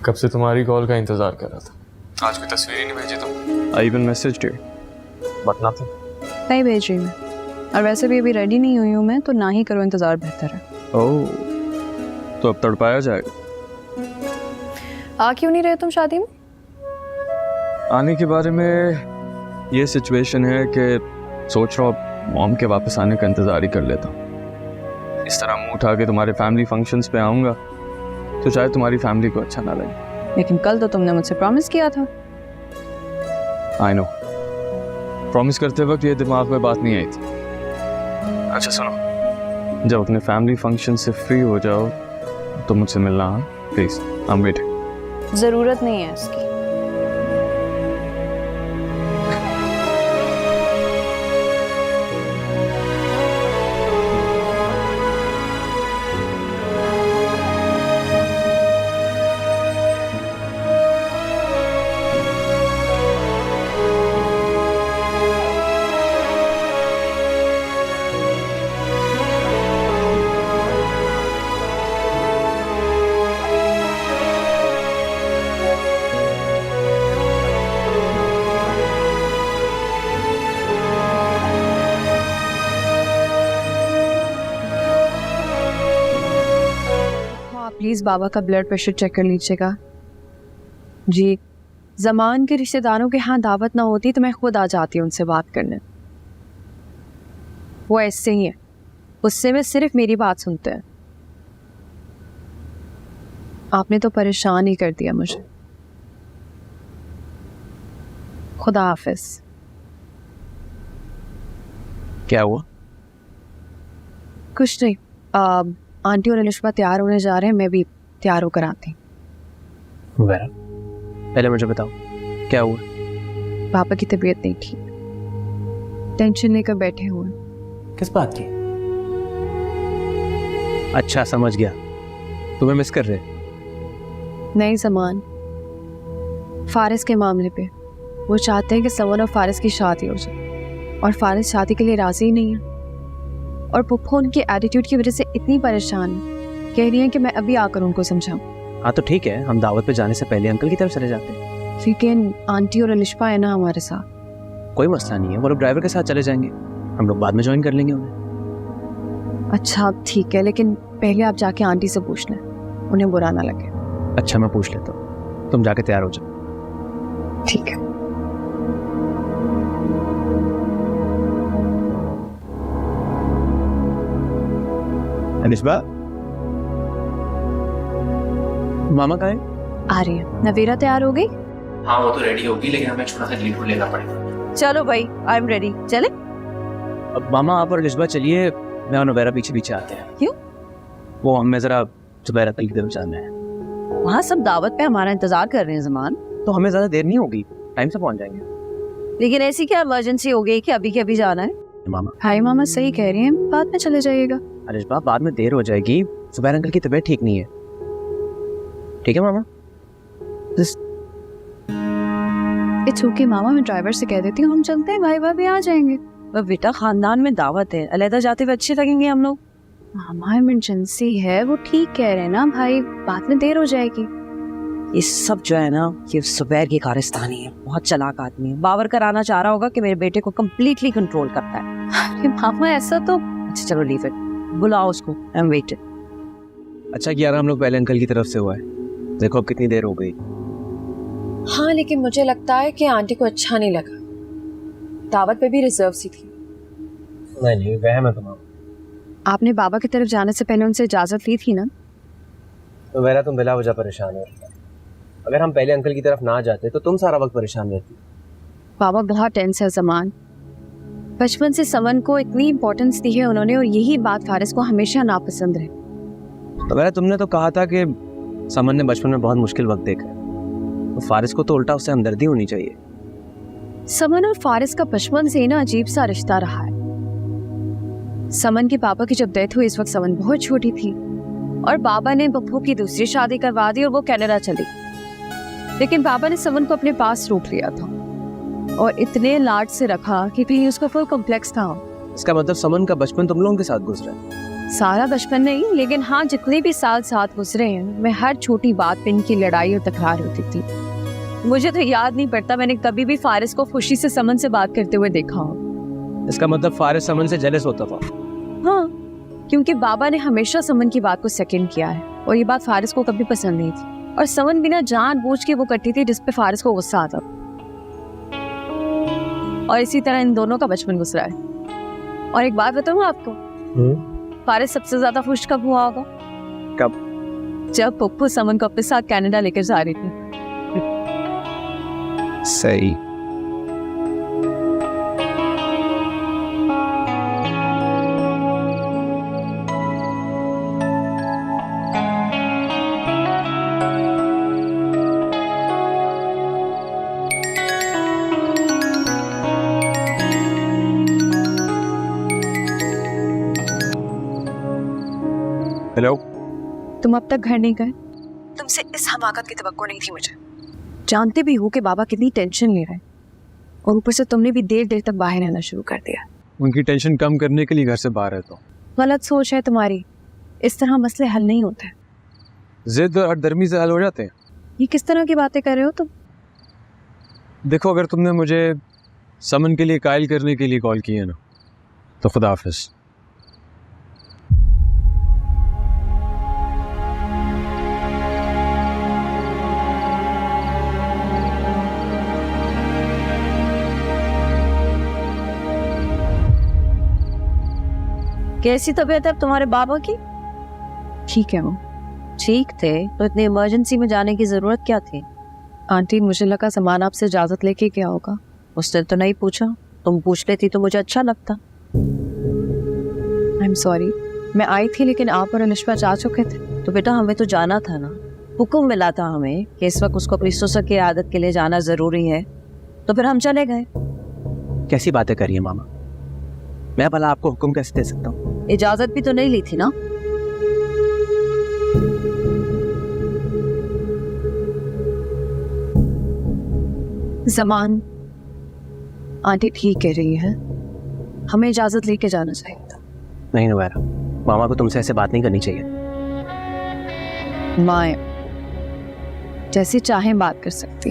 कब से तुम्हारी कॉल का इंतजार कर रहा था। आज कोई तस्वीर ही नहीं भेजी तुम। I even message you but nothing. नहीं भेज रही मैं, और वैसे भी अभी रेडी नहीं हुई हूँ मैं, तो ना ही करो, इंतजार बेहतर है। ओह, तो अब तड़पाया जाएगा। आ क्यों नहीं रहे तुम शादी में? आने के बारे में ये सिचुएशन है कि सोच रहा हूँ मॉम के वापस आने का इंतजार ही कर लेता हूँ। इस तरह मुंह उठा के तुम्हारे फैमिली फंक्शंस पे आऊँगा तो शायद तुम्हारी फैमिली को अच्छा ना लगे। लेकिन कल तो तुमने मुझसे प्रॉमिस किया था। आई नो, प्रॉमिस करते वक्त ये दिमाग में बात नहीं आई थी। अच्छा सुनो, जब अपने फैमिली फंक्शन से फ्री हो जाओ तो मुझसे मिलना, हाँ प्लीज, आई एम वेटिंग। जरूरत नहीं है इसकी। प्लीज़ बाबा का ब्लड प्रेशर चेक कर लीजिएगा। जी, जमान के रिश्तेदारों के यहाँ दावत ना होती तो मैं खुद आ जाती उनसे बात करने। वो ऐसे ही है, उससे में सिर्फ मेरी बात सुनते हैं। आपने तो परेशान ही कर दिया मुझे। खुदा हाफिज। क्या हुआ? कुछ नहीं, आंटी और अनुष्का तैयार होने जा रहे हैं, मैं भी तैयार होकर आती हूँ। वेरा, पहले मुझे बताओ क्या हुआ? पापा की तबीयत नहीं ठीक, टेंशन लेकर बैठे हुए। किस बात की? अच्छा समझ गया, तुम्हें मिस कर रहे? नहीं जमान, फारिस के मामले पे। वो चाहते हैं कि समन और फारिस की शादी हो जाए, और फारिस शादी के लिए राजी ही नहीं है। और पुप्पो उनके एटीट्यूड की वजह से इतनी परेशान है, कह रही है कि मैं अभी आकर उनको समझाऊं। हाँ तो ठीक है, हम दावत पे जाने से पहले अंकल की तरफ चले जाते हैं। लेकिन आंटी और अलिशा है ना हमारे साथ। कोई मसला नहीं है, वो लोग ड्राइवर के साथ चले जाएंगे, हम लोग बाद में ज्वाइन कर लेंगे उन्हें। अच्छा ठीक है, लेकिन पहले आप जाके आंटी से पूछ लें, उन्हें बुरा ना लगे। अच्छा मैं पूछ लेता हूँ, तुम जाके तैयार हो जाओ। ठीक है। अनिशबा, मामा कहाँ है? आ रही है। नवीरा तैयार हो गई? हाँ वो तो रेडी होगी, लेकिन हमें छोटा सा लीड लेना पड़ेगा। चलो भाई, आई एम रेडी, चले? अब मामा आप और अनिशबा चलिए, मैं और नवेरा पीछे पीछे आते हैं। क्यों? वो हमें जरा जुबैरा तक की तरफ जाना है। वहाँ सब दावत पे हमारा इंतजार कर रहे हैं जमान। तो हमें ज्यादा देर नहीं होगी, टाइम से पहुंच जाएंगे। लेकिन ऐसी क्या इमरजेंसी हो गई कि अभी के अभी जाना है? मामा, हाय मामा सही कह रही हैं, बाद में चले जाइएगा। अनिशबा बाद में देर हो जाएगी, जुबैर अंकल की तबीयत ठीक नहीं है। ठीक है मामा? इट्स ओके मामा, मैं ड्राइवर से कह देती हूँ हम चलते हैं, भाई भाभी आ जाएंगे। वह बेटा खानदान में दावत है, अलहदा जाते हुए अच्छे लगेंगे हम लोग। मामा इमरजेंसी है, वो ठीक कह रहे हैं ना भाई, बाद में देर हो जाएगी। ये सब जो है ना, ये जुबैर की कारस्तानी है, बहुत चालाक आदमी है। बावर कराना चाह रहा होगा कि मेरे बेटे को कम्प्लीटली कंट्रोल करता है। अरे मामा ऐसा तो। अच्छा चलो लीव इट, बुलाओ उसको, आई एम वेटिंग। अच्छा किया हम लोग पहले अंकल की तरफ से हुआ है, देखो अब कितनी देर हो गई। हाँ लेकिन मुझे लगता है कि आंटी को अच्छा नहीं लगा, दावत पे भी रिजर्व सी थी। नहीं वह मैं तुम्हारा। आपने बाबा की तरफ जाने से पहले उनसे इजाजत ली थी ना? तो मेरा तुम बिला वजह परेशान हो। अगर हम पहले अंकल की तरफ ना जाते तो तुम सारा वक्त परेशान रहती। बाबा बहुत टेंस है जमान, बचपन से समन को इतनी इम्पोर्टेंस दी है उन्होंने, और यही बात फारिस को हमेशा नापसंद रहे। तो मेरा तुमने तो कहा था कि समन ने बचपन में बहुत मुश्किल वक्त देखा है, तो फारिस को तो उल्टा उससे हमदर्दी होनी चाहिए। समन और फारिस का बचपन से ही ना अजीब सा रिश्ता रहा है। समन के पापा की जब डेथ हुई इस वक्त समन बहुत छोटी थी, और बाबा ने पप्पू की दूसरी शादी करवा दी और वो कनाडा चली। लेकिन बाबा ने समन को अपने पास रोक लिया था और इतने लाड से रखा कि कहीं उसका फुल कॉम्प्लेक्स था। इसका मतलब समन का बचपन तुम लोगों के साथ गुजरा है? सारा बचपन नहीं, लेकिन हाँ जितने भी साल साथ गुजरे हैं, मैं हर छोटी बात पे इनकी लड़ाई और तकरार होती थी। मुझे तो याद नहीं पड़ता मैंने कभी भी फारिस को खुशी से समन से बात करते हुए देखा हो। इसका मतलब फारिस समन से जेलस होता था। हाँ, क्योंकि बाबा ने हमेशा समन की बात को सेकंड किया है और ये बात फारिस को कभी पसंद नहीं थी, और समन बिना जानबूझ के वो करती थी जिस पे फारिस को गुस्सा आता। और इसी तरह इन दोनों का बचपन गुजरा है। और एक बात बताऊँ आपको, फारिस सबसे ज्यादा खुश कब हुआ होगा? कब? जब पप्पू समन को अपने साथ कनाडा लेकर जा रही थी। सही। हेलो। तुम अब तक घर नहीं गए? तुमसे इस हमाकत की तवक्को नहीं थी मुझे। जानते भी हो कि बाबा कितनी टेंशन ले रहे हैं, और ऊपर से तुमने भी देर देर तक बाहर रहना शुरू कर दिया। उनकी टेंशन कम करने के लिए घर से बाहर रहता हूँ। गलत सोच है तुम्हारी, इस तरह मसले हल नहीं होते। जिद और हठधर्मी से हल हो जाते हैं। ये किस तरह की बातें कर रहे हो तुम? देखो, अगर तुमने मुझे समन के लिए कायल करने के लिए कॉल किया ना, तो खुदा हाफिज। कैसी तबीयत है अब तुम्हारे बाबा की? ठीक है वो। ठीक थे तो इतनी इमरजेंसी में जाने की जरूरत क्या थी? आंटी, मुझे लगा सामान आपसे इजाजत लेके क्या होगा। उसने तो नहीं पूछा, तुम पूछ लेती तो मुझे अच्छा लगता। आई एम सॉरी, मैं आई थी लेकिन आप और अनुष्का जा चुके थे। तो बेटा हमें तो जाना था ना, हुक्म मिला था हमें कि इस वक्त उसको अपनी ससुर की आदत के लिए जाना जरूरी है, तो फिर हम चले गए। कैसी बातें करिए मामा, मैं भला आपको हुक्म कैसे दे सकता हूँ? इजाजत भी तो नहीं ली थी ना। जमान, आंटी ठीक कह रही है, हमें इजाजत लेके जाना चाहिए था। नहीं नुबैरा, मामा को तुमसे ऐसे बात नहीं करनी चाहिए। माँ जैसे चाहे बात कर सकती।